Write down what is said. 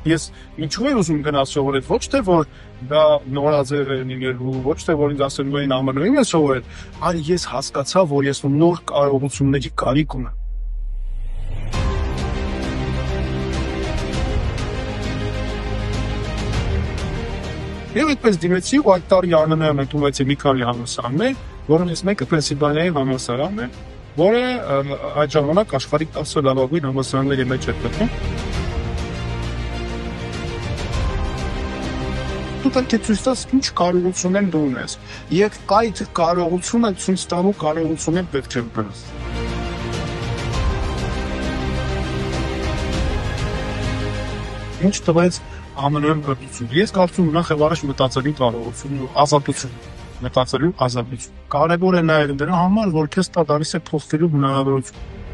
Ես ինչու եմ ուզում գնալ սովորել, ոչ թե որ դա նորաձև է լինելու, ոչ թե որ ինձ ասելու են ԱՄՆ-ում ես սովորել, այլ ես հասկացա, որ ես նոր կարողությունների կարիք ունեմ։ Եվ այդպես դիմեցի ու այդ տարի ԱՄՆ-ում ընդունվեցի մի քանի համալսարաններ, որոնց մեկը Պենսիլվանիայի համալսարանն է, որը այդ ժամանակ աշխարհի 10 լավագույն համալսարանների մեջ էր գտնվում։ Դու պետք է ցույց տաս ինչ կարողություններ դու ունես, եւ այդ կարողությունը ցույց տալու կարողությունը պետք է ունես։ Ինչ տվեց ԱՄՆ-ում կրթություն։ Ես կարծում եմ նախ եւ առաջ մտածելու կարողություն ու ազատություն, մտածելու ազատություն։ Կարևոր է նաեւ դրա համար, որ քեզ տա տալիս է փոխվելու հնարավորություն։